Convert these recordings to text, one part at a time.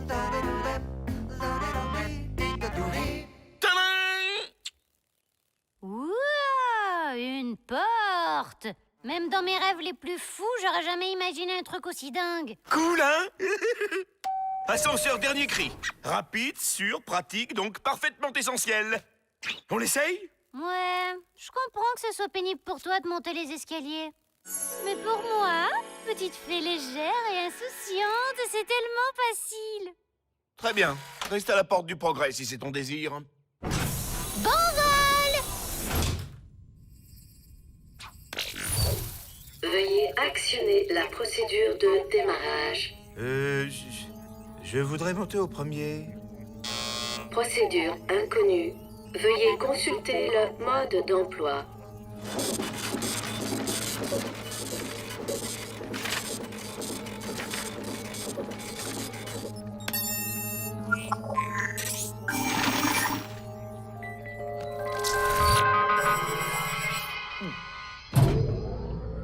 Tadam! Ouah, une porte! Même dans mes rêves les plus fous, j'aurais jamais imaginé un truc aussi dingue. Cool, hein? Ascenseur dernier cri. Rapide, sûr, pratique, donc parfaitement essentiel. On l'essaye? Ouais, je comprends que ce soit pénible pour toi de monter les escaliers. Mais pour moi, petite fée légère et insouciante, c'est tellement facile. Très bien. Reste à la porte du progrès si c'est ton désir. Bon vol! Veuillez actionner la procédure de démarrage. Je voudrais monter au premier. Procédure inconnue. Veuillez consulter le mode d'emploi.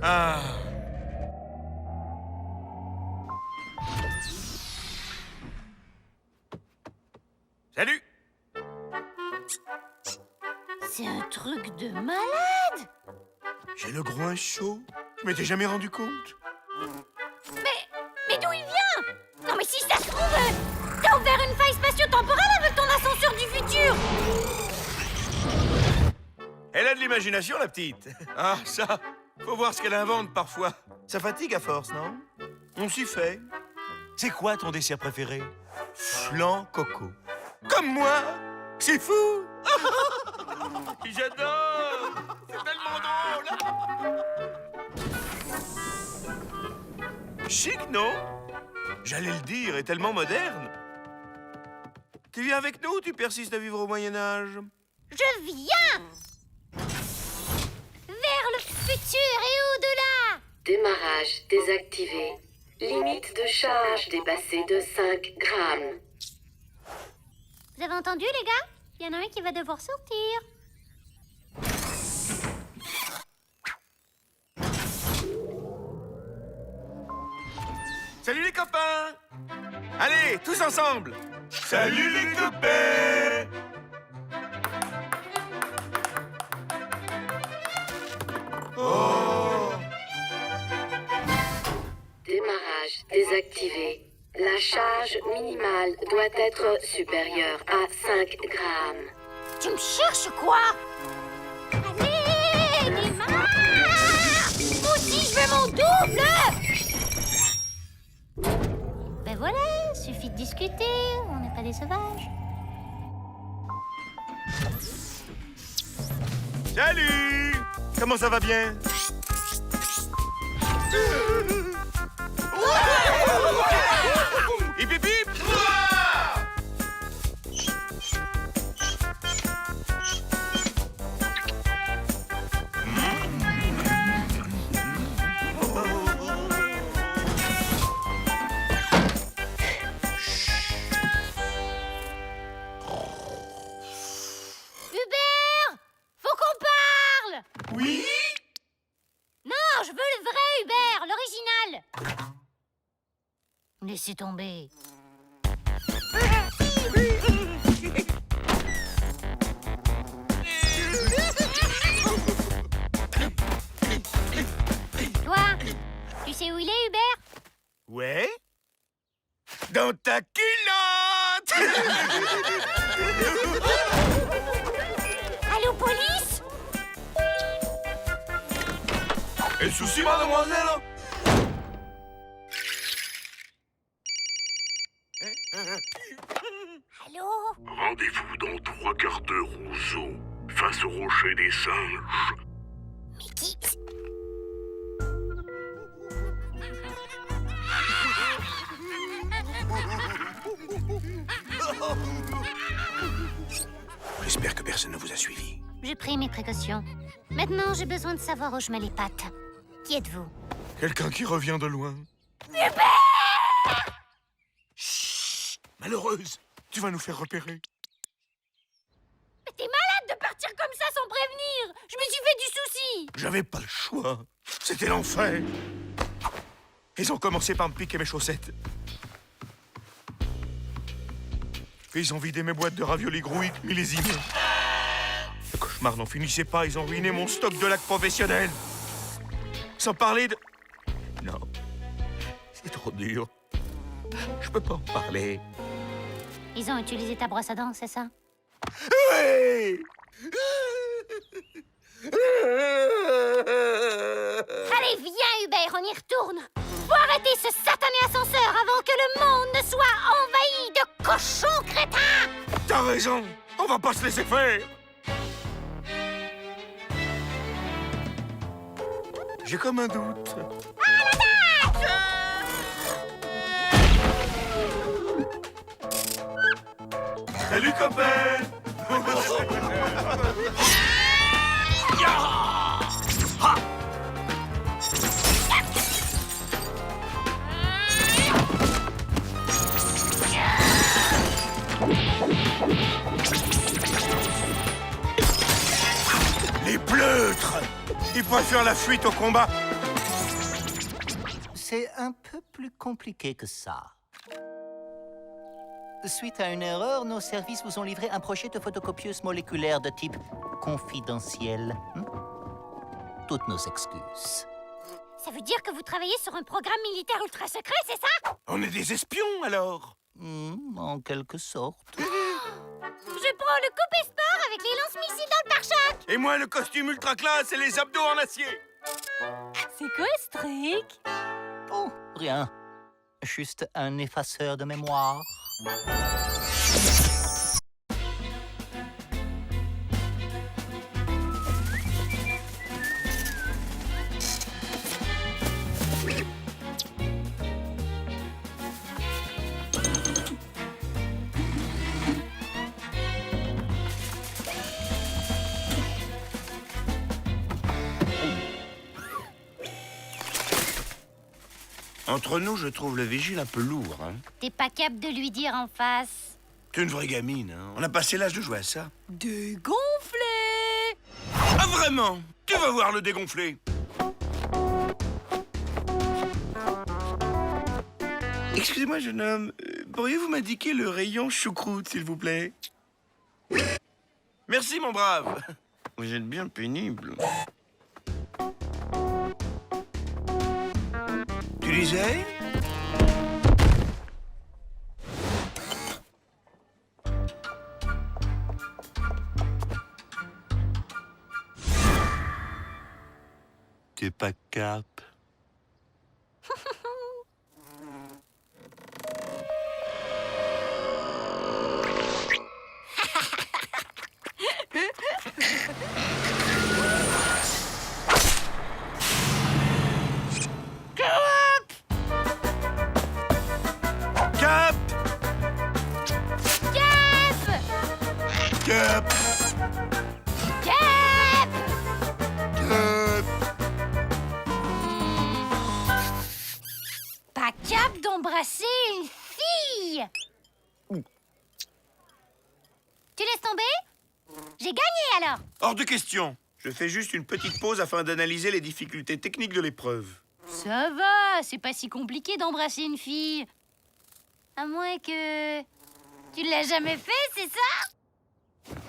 Ah. Salut. C'est un truc de malade! J'ai le groin chaud. Je m'étais jamais rendu compte. Mais d'où il vient? Non mais si ça se trouve, t'as ouvert une faille spatio-temporelle avec ton ascenseur du futur! Elle a de l'imagination, la petite. Ah, ça, faut voir ce qu'elle invente parfois. Ça fatigue à force, non? On s'y fait. C'est quoi ton dessert préféré? Flan coco. Comme moi? C'est fou! J'adore! C'est tellement drôle! Chic, non? J'allais le dire, et tellement moderne. Tu viens avec nous ou tu persistes à vivre au Moyen-Âge? Je viens! Vers le futur et au-delà! Démarrage désactivé. Limite de charge dépassée de 5 grammes. Vous avez entendu, les gars? Il y en a un qui va devoir sortir. Salut les copains! Allez, tous ensemble! Salut les copains! Oh! Démarrage désactivé. La charge minimale doit être supérieure à 5 grammes. Tu me cherches quoi? Allez, démarre! Moi aussi, je veux mon double! Ben voilà, suffit de discuter, on n'est pas des sauvages. Salut! Comment ça va bien? Hip hip hip! Hubert! Faut qu'on parle! Oui? Non, je veux le vrai Hubert, l'original! Laissez tomber. Toi, tu sais où il est, Hubert? Ouais? Dans ta culotte! Allô, police? Et souci, mademoiselle? Allô? Rendez-vous dans 3 quarts d'heure au zoo, face au rocher des singes. Mais qui... J'espère que personne ne vous a suivi. J'ai pris mes précautions. Maintenant, j'ai besoin de savoir où je mets les pattes. Qui êtes-vous? Quelqu'un qui revient de loin. Chut! Malheureuse, tu vas nous faire repérer. Mais t'es malade de partir comme ça sans prévenir! Je me suis fait du souci! J'avais pas le choix. C'était l'enfer. Ils ont commencé par me piquer mes chaussettes. Et ils ont vidé mes boîtes de raviolis grouilles millésimés. Le cauchemar n'en finissait pas, ils ont ruiné mon stock de lac professionnel. Sans parler de... Non, c'est trop dur. Je peux pas en parler. Ils ont utilisé ta brosse à dents, c'est ça? Oui! Allez, viens, Hubert, on y retourne. Faut arrêter ce satané ascenseur avant que le monde ne soit envahi de cochons crétins. T'as raison, on va pas se laisser faire. J'ai comme un doute. Salut, copain! Les pleutres! Ils préfèrent la fuite au combat. C'est un peu plus compliqué que ça. Suite à une erreur, nos services vous ont livré un projet de photocopieuse moléculaire de type confidentiel. Toutes nos excuses. Ça veut dire que vous travaillez sur un programme militaire ultra secret, c'est ça? On est des espions, alors. En quelque sorte. Je prends le coupé sport avec les lance-missiles dans le pare-choc. Et moi, le costume ultra classe et les abdos en acier. C'est quoi ce truc? Oh, rien. Juste un effaceur de mémoire. Entre nous, je trouve le vigile un peu lourd, hein. T'es pas capable de lui dire en face. T'es une vraie gamine, hein. On a passé l'âge de jouer à ça. Dégonflé! Ah, vraiment? Tu vas voir le dégonflé. Excusez-moi, jeune homme. Pourriez-vous m'indiquer le rayon choucroute, s'il vous plaît? Merci, mon brave. Vous êtes bien pénible. Tu disais? T'es pas cap. Cap! Cap! Cap! Cap! Cap! Pas capable d'embrasser une fille! Tu laisses tomber? J'ai gagné alors! Hors de question. Je fais juste une petite pause afin d'analyser les difficultés techniques de l'épreuve. Ça va, c'est pas si compliqué d'embrasser une fille. À moins que... Tu l'as jamais fait, c'est ça?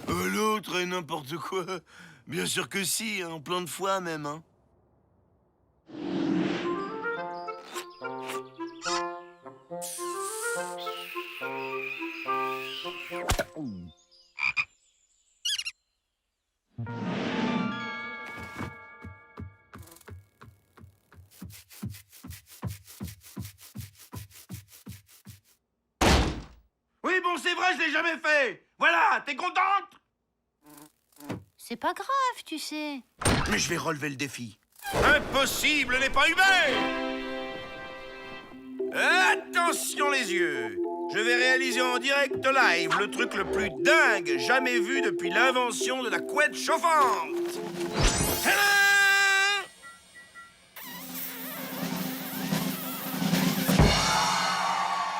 L'autre est n'importe quoi. Bien sûr que si, hein, plein de fois même, hein. Oui, bon, c'est vrai, je l'ai jamais fait. Voilà, t'es contente? C'est pas grave, tu sais. Mais je vais relever le défi. Impossible n'est pas humain! Attention les yeux! Je vais réaliser en direct live le truc le plus dingue jamais vu depuis l'invention de la couette chauffante! Tadam!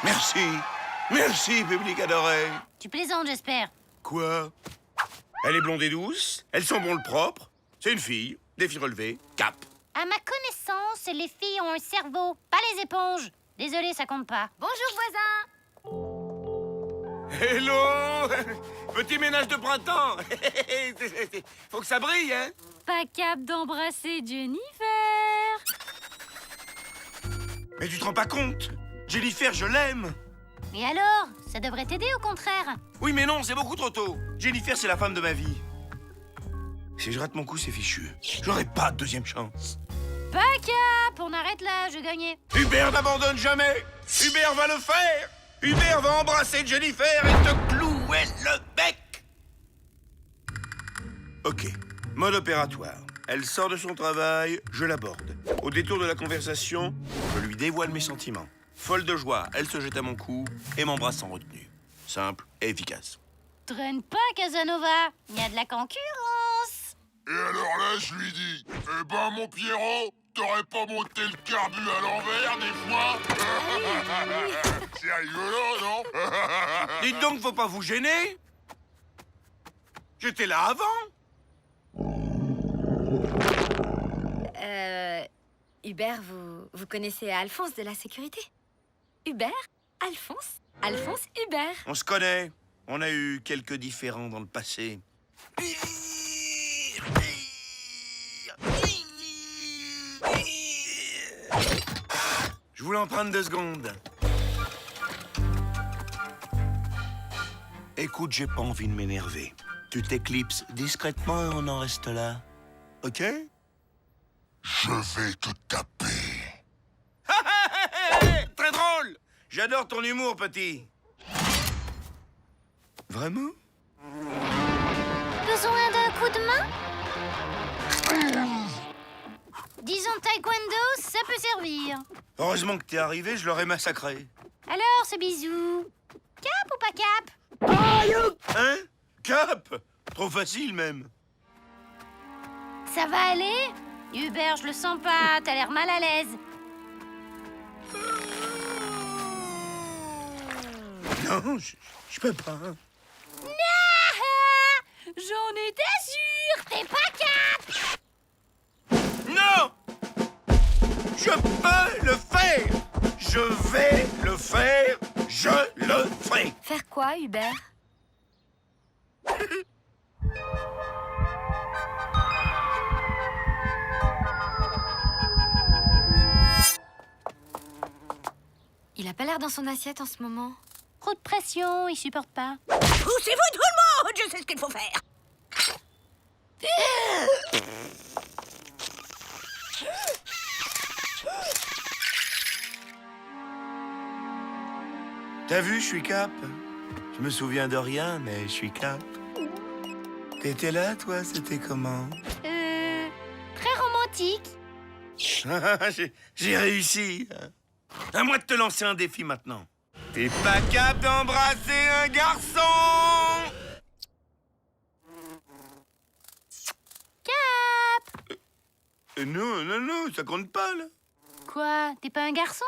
Merci! Merci, public adoré! Tu plaisantes, j'espère. Quoi? Elle est blonde et douce, elles sont bon le propre, c'est une fille, défi relevé, cap. À ma connaissance, les filles ont un cerveau, pas les éponges. Désolée, ça compte pas. Bonjour, voisin. Hello! Petit ménage de printemps. Faut que ça brille, hein? Pas cap d'embrasser Jennifer. Mais tu te rends pas compte? Jennifer, je l'aime. Et alors? Ça devrait t'aider au contraire. Oui, mais non, c'est beaucoup trop tôt. Jennifer, c'est la femme de ma vie. Si je rate mon coup, c'est fichu. J'aurai pas de deuxième chance. Pas cap, on arrête là, je gagnais. Hubert n'abandonne jamais. Hubert va le faire. Hubert va embrasser Jennifer et te clouer le bec. Ok, mode opératoire. Elle sort de son travail, je l'aborde. Au détour de la conversation, je lui dévoile mes sentiments. Folle de joie, elle se jette à mon cou et m'embrasse sans retenue. Simple et efficace. Traîne pas, Casanova. Il y a de la concurrence. Et alors là, je lui dis, eh ben mon Pierrot, t'aurais pas monté le carbu à l'envers des fois? C'est rigolo, non? Dites donc, faut pas vous gêner. J'étais là avant. Hubert, vous connaissez Alphonse de la sécurité? Hubert? Alphonse? Alphonse Hubert? On se connaît. On a eu quelques différends dans le passé. Je voulais en prendre 2 secondes. Écoute, j'ai pas envie de m'énerver. Tu t'éclipses discrètement et on en reste là. Ok? Je vais te taper. Très drôle! J'adore ton humour, petit. Vraiment? Besoin d'un coup de main? Disons taekwondo, ça peut servir. Heureusement que t'es arrivé, je l'aurais massacré. Alors, ce bisou. Cap ou pas cap? Hein? Cap? Trop facile, même. Ça va aller? Hubert, je le sens pas, t'as l'air mal à l'aise. Non, je peux pas. Ah, j'en étais sûre, t'es pas cap. Non! Je peux le faire! Je vais le faire! Je le ferai! Faire quoi, Hubert? Il a pas l'air dans son assiette en ce moment. Trop de pression, il supporte pas. Poussez-vous tout le monde, je sais ce qu'il faut faire. T'as vu, je suis cap. Je me souviens de rien, mais je suis cap. T'étais là, toi? C'était comment? Très romantique. J'ai réussi. À moi de te lancer un défi maintenant. T'es pas cap d'embrasser un garçon! Cap. Non, ça compte pas, là. Quoi, t'es pas un garçon?